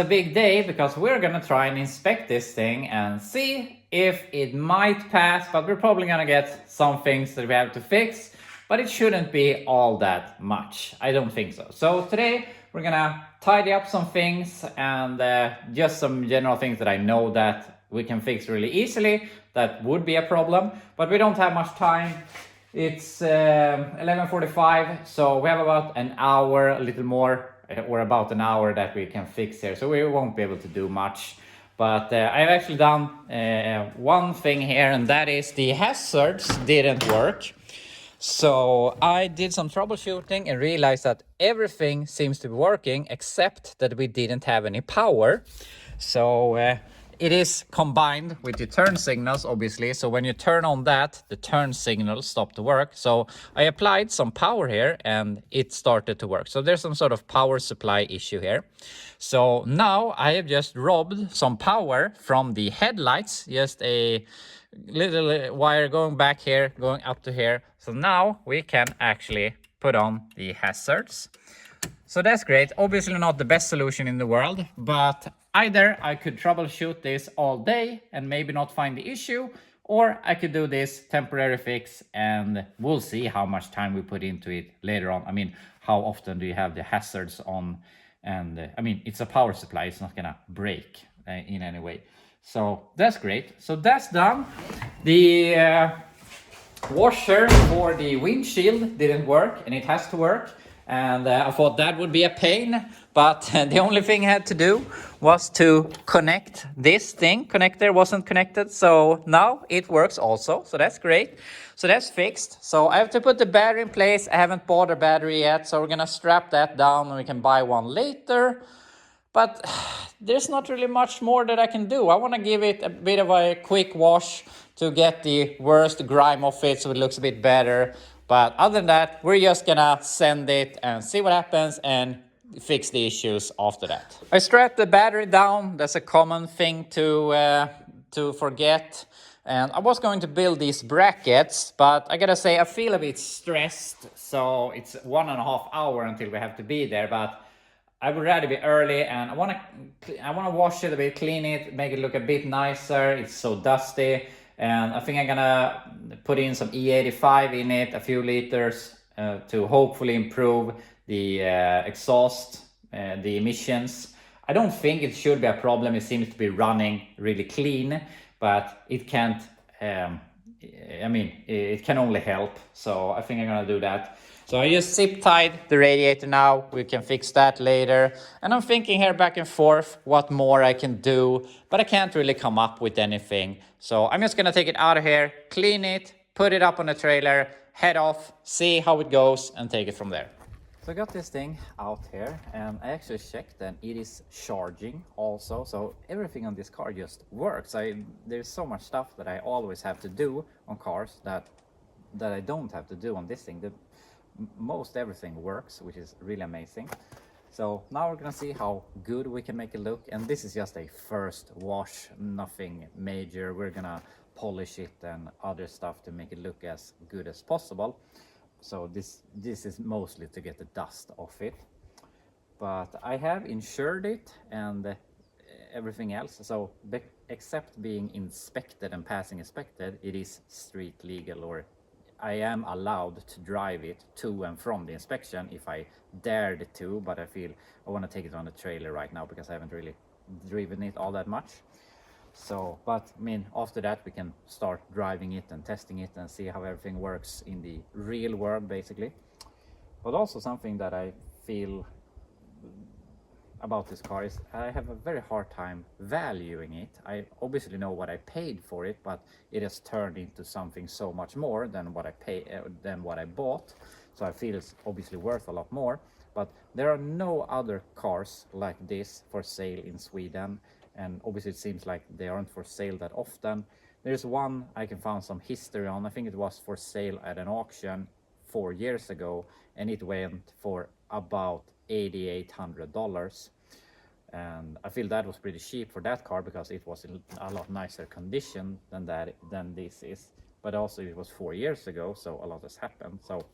big day because we're gonna try and inspect this thing and see if it might pass, but we're probably gonna get some things that we have to fix, but it shouldn't be all that much. I don't think so. So today we're gonna tidy up some things and just some general things that I know that we can fix really easily. That would be a problem, but we don't have much time. It's 11:45, so we have about an hour, a little more, or about an hour that we can fix here. So we won't be able to do much. But I've actually done one thing here, and that is the hazards didn't work. So I did some troubleshooting and realized that everything seems to be working except that we didn't have any power. So it is combined with the turn signals, obviously. So when you turn on that, the turn signals stop to work. So I applied some power here and it started to work. So there's some sort of power supply issue here. So now I have just robbed some power from the headlights, just a little wire going back here, going up to here. So now we can actually put on the hazards. So that's great. Obviously not the best solution in the world, but either I could troubleshoot this all day and maybe not find the issue, or I could do this temporary fix and we'll see how much time we put into it later on. I mean, how often do you have the hazards on? And I mean, it's a power supply. It's not gonna break in any way. So that's great. So that's done. The washer for the windshield didn't work, and it has to work. And I thought that would be a pain, but the only thing I had to do was to connect this thing. Connector wasn't connected, so now it works also. So that's great. So that's fixed. So I have to put the battery in place. I haven't bought a battery yet, so we're gonna strap that down and we can buy one later. But there's not really much more that I can do. I want to give it a bit of a quick wash to get the worst grime off it so it looks a bit better. But other than that, we're just gonna send it and see what happens and fix the issues after that. I strapped the battery down. That's a common thing to forget. And I was going to build these brackets, but I gotta say I feel a bit stressed. So it's 1.5 hours until we have to be there. But I would rather be early, and I wanna wash it a bit, clean it, make it look a bit nicer. It's so dusty, and I think I'm gonna put in some E85 in it, a few liters, to hopefully improve the exhaust, the emissions. I don't think it should be a problem. It seems to be running really clean, but it can't. I mean, it can only help. So I think I'm gonna do that. So I just zip tied the radiator now. We can fix that later. And I'm thinking here back and forth what more I can do, but I can't really come up with anything. So I'm just gonna take it out of here, clean it, put it up on the trailer, head off, see how it goes, and take it from there. So I got this thing out here and I actually checked and it is charging also. So everything on this car just works. There's so much stuff that I always have to do on cars that I don't have to do on this thing. Most everything works, which is really amazing. So now we're gonna see how good we can make it look, and this is just a first wash, nothing major. We're gonna polish it and other stuff to make it look as good as possible. So this is mostly to get the dust off it, but I have insured it and everything else. So except being inspected and passing inspected, it is street legal, or I am allowed to drive it to and from the inspection if I dared to, but I feel I want to take it on the trailer right now because I haven't really driven it all that much. So, but I mean, after that we can start driving it and testing it and see how everything works in the real world, basically. But also something that I feel about this car is I have a very hard time valuing it. I obviously know what I paid for it, but it has turned into something so much more than what I bought. So I feel it's obviously worth a lot more. But there are no other cars like this for sale in Sweden, and obviously it seems like they aren't for sale that often. There's one I can find some history on. I think it was for sale at an auction 4 years ago, and it went for about $8,800, and I feel that was pretty cheap for that car because it was in a lot nicer condition than this is. But also it was 4 years ago, so a lot has happened, so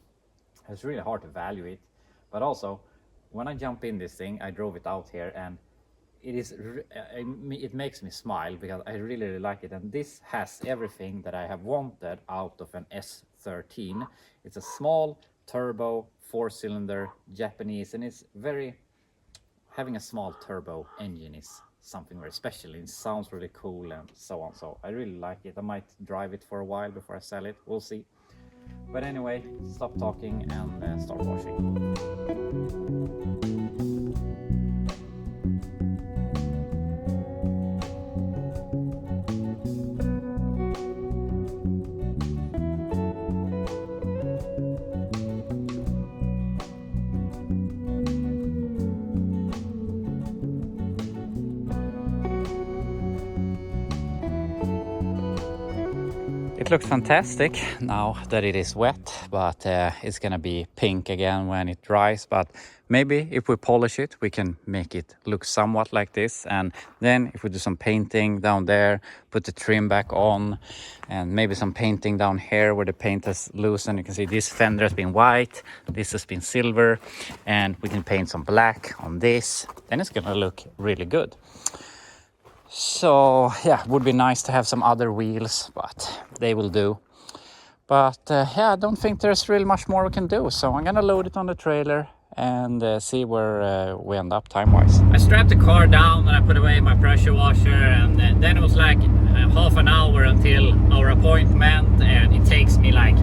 it's really hard to value it. But also when I jump in this thing, I drove it out here and it makes me smile because I really like it, and this has everything that I have wanted out of an S13. It's a small turbo 4-cylinder Japanese, and it's very, having a small turbo engine is something very special. It sounds really cool and so on, so I really like it. I might drive it for a while before I sell it, we'll see. But anyway, stop talking and start washing. It looks fantastic now that it is wet, but it's gonna be pink again when it dries. But maybe if we polish it, we can make it look somewhat like this. And then if we do some painting down there, put the trim back on, and maybe some painting down here where the paint has loosened. You can see this fender has been white, this has been silver, and we can paint some black on this. Then it's gonna look really good. So yeah, would be nice to have some other wheels, but they will do. But yeah, I don't think there's really much more we can do. So I'm gonna load it on the trailer and see where we end up time-wise. I strapped the car down and I put away my pressure washer, and then it was like half an hour until our appointment, and it takes me like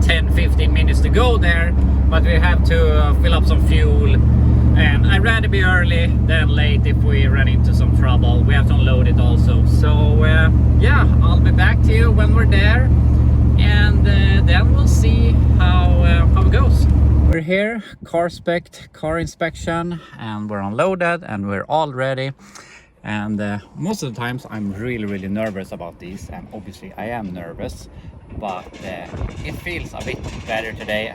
10-15 minutes to go there, but we have to fill up some fuel. And I'd rather be early than late if we run into some trouble. We have to unload it also. So yeah, I'll be back to you when we're there, and then we'll see how it goes. We're here, car inspection, and we're unloaded and we're all ready. And most of the times I'm really nervous about these, and obviously I am nervous, but it feels a bit better today.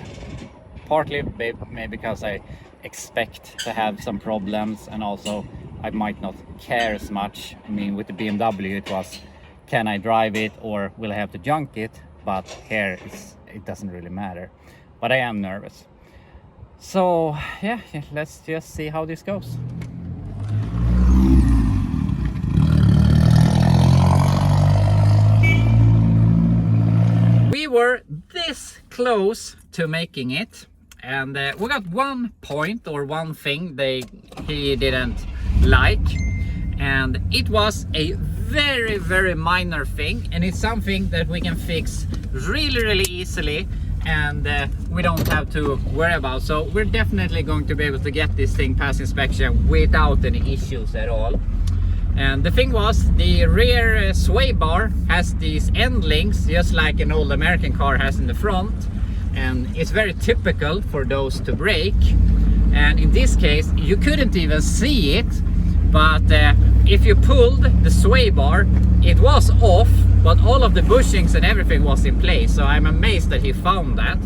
Partly maybe because I expect to have some problems, and also I might not care as much. I mean, with the BMW it was, can I drive it or will I have to junk it? But here it doesn't really matter, but I am nervous. So yeah, let's just see how this goes. We were this close to making it, and we got one point or one thing he didn't like, and it was a very minor thing, and it's something that we can fix really easily, and we don't have to worry about. So we're definitely going to be able to get this thing past inspection without any issues at all. And the thing was, the rear sway bar has these end links just like an old American car has in the front, and it's very typical for those to break. And in this case you couldn't even see it, but if you pulled the sway bar, it was off, but all of the bushings and everything was in place. So I'm amazed that he found that.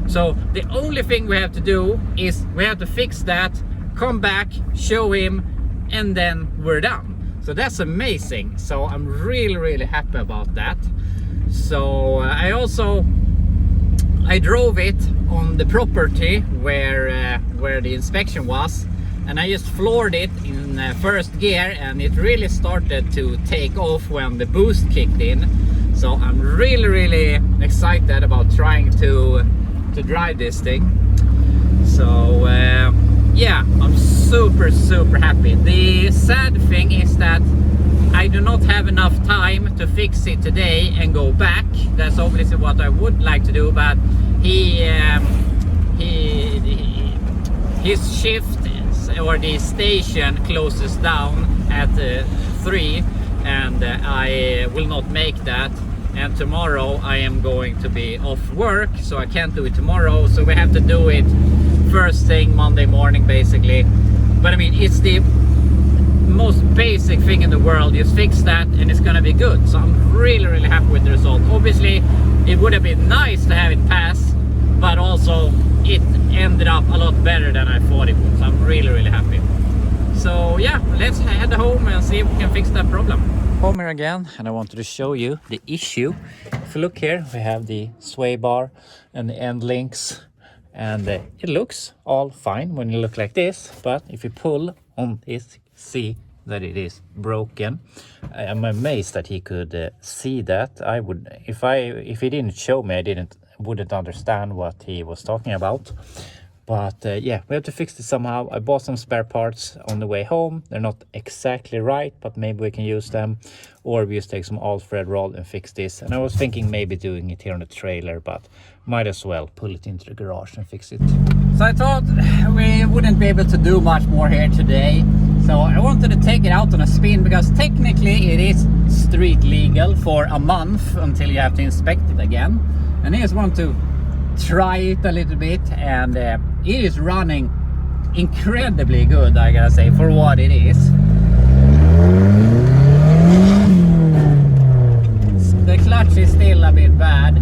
So the only thing we have to do is we have to fix that, come back, show him, and then we're done. So that's amazing. So I'm really happy about that. So I drove it on the property where the inspection was, and I just floored it in first gear, and it really started to take off when the boost kicked in. So I'm really excited about trying to drive this thing. So yeah, I'm super happy. The sad thing is that I do not have enough time to fix it today and go back. That's obviously what I would like to do, but his shift or the station closes down at 3, and I will not make that. And tomorrow I am going to be off work, so I can't do it tomorrow. So we have to do it first thing Monday morning basically. But I mean, it's the most basic thing in the world. Just fix that and it's gonna be good. So I'm really happy with the result. Obviously it would have been nice to have it pass, but also it ended up a lot better than I thought it would. So I'm really happy. So yeah, let's head home and see if we can fix that problem. Home here again, and I wanted to show you the issue. If you look here, we have the sway bar and the end links, and it looks all fine when you look like this, but if you pull on this see that it is broken. I'm amazed that he could see that. I would, if he didn't show me, wouldn't understand what he was talking about. But yeah, we have to fix this somehow. I bought some spare parts on the way home. They're not exactly right, but maybe we can use them. Or we just take some old thread rod and fix this. And I was thinking maybe doing it here on the trailer, but might as well pull it into the garage and fix it. So I thought we wouldn't be able to do much more here today. So I wanted to take it out on a spin, because technically it is street legal for a month until you have to inspect it again. And I just want to try it a little bit, and it is running incredibly good, I gotta say, for what it is. The clutch is still a bit bad,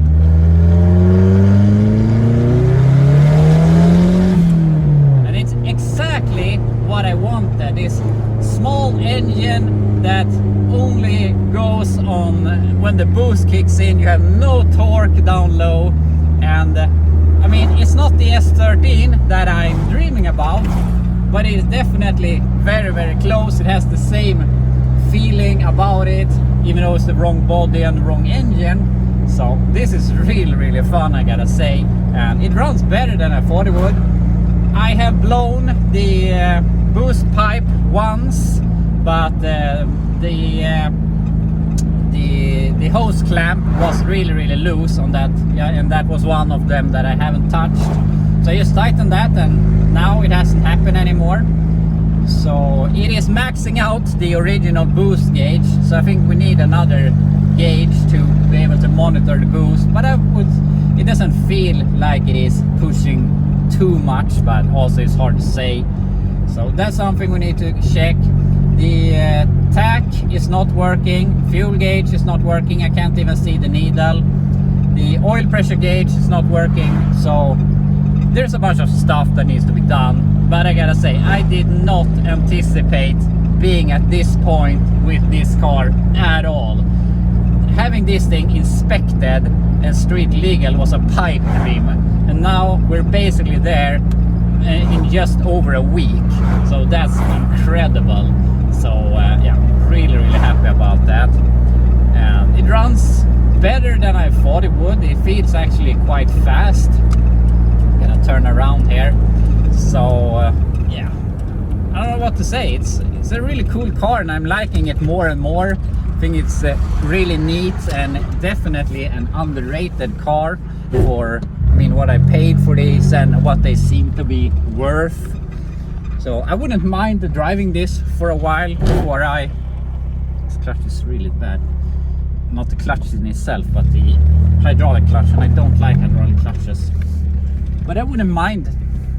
and it's exactly what I wanted. This small engine that only goes on when the boost kicks in. You have no torque down low. And I mean, it's not the S13 that I'm dreaming about, but it is definitely very, very close. It has the same feeling about it, even though it's the wrong body and the wrong engine. So this is really, really fun, I gotta say. And it runs better than I thought it would. I have blown the boost pipe once, but the hose clamp was really, really loose on that, yeah, and that was one of them that I haven't touched. So I just tightened that, and now it hasn't happened anymore. So it is maxing out the original boost gauge, so I think we need another gauge to be able to monitor the boost, but it doesn't feel like it is pushing too much, but also it's hard to say. So that's something we need to check. The tack is not working, fuel gauge is not working, I can't even see the needle. The oil pressure gauge is not working, so there's a bunch of stuff that needs to be done. But I gotta say, I did not anticipate being at this point with this car at all. Having this thing inspected and street legal was a pipe dream, and now we're basically there in just over a week, so that's incredible. So yeah, really, really happy about that. And it runs better than I thought it would. It feels actually quite fast. I'm gonna turn around here. So yeah, I don't know what to say. It's a really cool car, and I'm liking it more and more. I think it's really neat, and definitely an underrated car for, I mean, what I paid for this and what they seem to be worth. So I wouldn't mind driving this for a while before this clutch is really bad. Not the clutch in itself, but the hydraulic clutch, and I don't like hydraulic clutches. But I wouldn't mind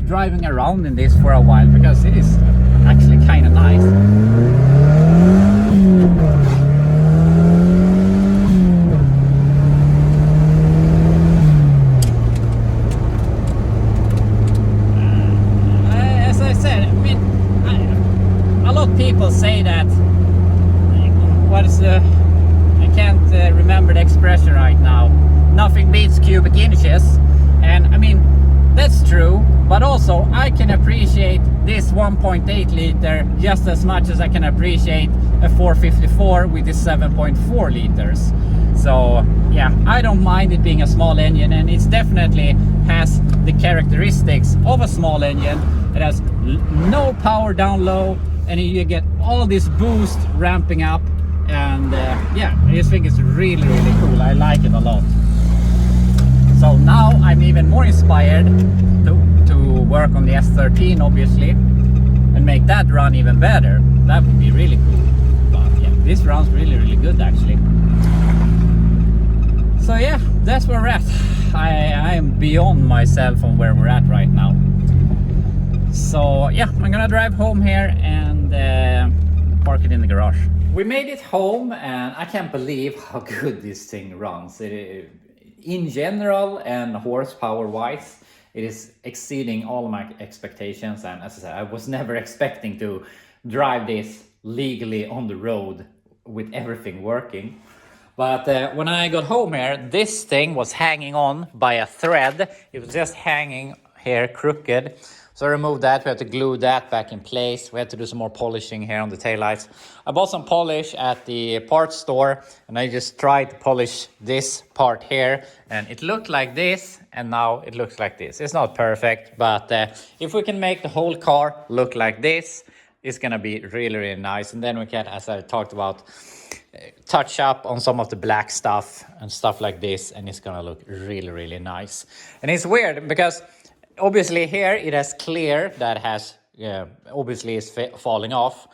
driving around in this for a while, because it is actually kind of nice. People say that, I can't remember the expression right now, nothing beats cubic inches, and I mean, that's true, but also I can appreciate this 1.8 liter just as much as I can appreciate a 454 with the 7.4 liters. So yeah, I don't mind it being a small engine, and it definitely has the characteristics of a small engine. It has no power down low, and you get all this boost ramping up, and yeah, I just think it's really, really cool. I like it a lot. So now I'm even more inspired to work on the S13, obviously, and make that run even better. That would be really cool. But yeah, this runs really, really good actually. So yeah, that's where we're at. I am beyond myself on where we're at right now. So yeah, I'm gonna drive home here and park it in the garage. We made it home, and I can't believe how good this thing runs. In general and horsepower wise, it is exceeding all my expectations. And as I said, I was never expecting to drive this legally on the road with everything working. But when I got home here, this thing was hanging on by a thread. It was just hanging here crooked. So I removed that. We have to glue that back in place. We have to do some more polishing here on the taillights. I bought some polish at the parts store, and I just tried to polish this part here, and it looked like this, and now it looks like this. It's not perfect, but if we can make the whole car look like this, it's gonna be really, really nice. And then we can, as I talked about, touch up on some of the black stuff and stuff like this, and it's gonna look really, really nice. And it's weird because obviously here it has clear that has obviously is falling off,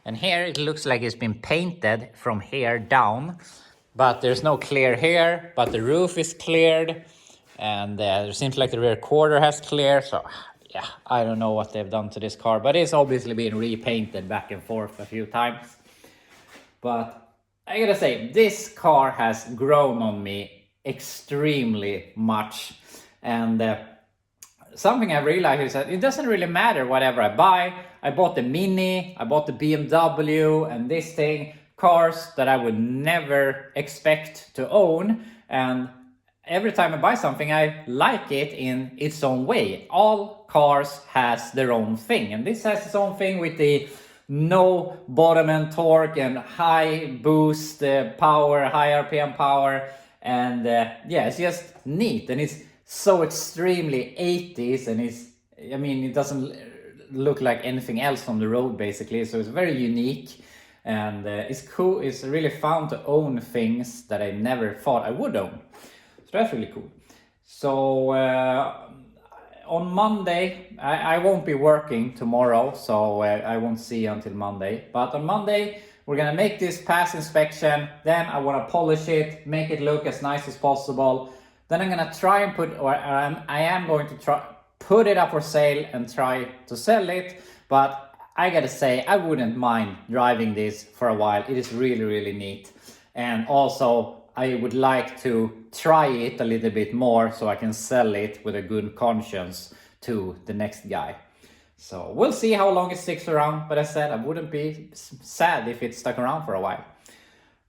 and here it looks like it's been painted from here down, but there's no clear here, but the roof is cleared, and it seems like the rear quarter has clear. So yeah, I don't know what they've done to this car, but it's obviously been repainted back and forth a few times. But I gotta say, this car has grown on me extremely much. And something I realized is that it doesn't really matter whatever I buy. I bought the Mini, I bought the BMW, and this thing, cars that I would never expect to own. And every time I buy something, I like it in its own way. All cars has their own thing, and this has its own thing with the no bottom end torque and high boost power, high RPM power, and yeah, it's just neat, and it's so extremely 80s, and I mean, it doesn't look like anything else on the road basically, so it's very unique, and it's cool. It's really fun to own things that I never thought I would own, so that's really cool. So on Monday, I won't be working tomorrow, so I won't see you until Monday. But on Monday, we're gonna make this pass inspection. Then I wanna polish it, make it look as nice as possible. Then I'm gonna try and I am going to try put it up for sale and try to sell it. But I gotta say, I wouldn't mind driving this for a while. It is really, really neat. And also, I would like to try it a little bit more so I can sell it with a good conscience to the next guy. So we'll see how long it sticks around, but as I said, I wouldn't be sad if it stuck around for a while.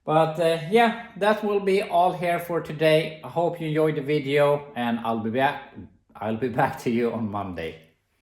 But yeah, that will be all here for today. I hope you enjoyed the video, and I'll be back to you on Monday.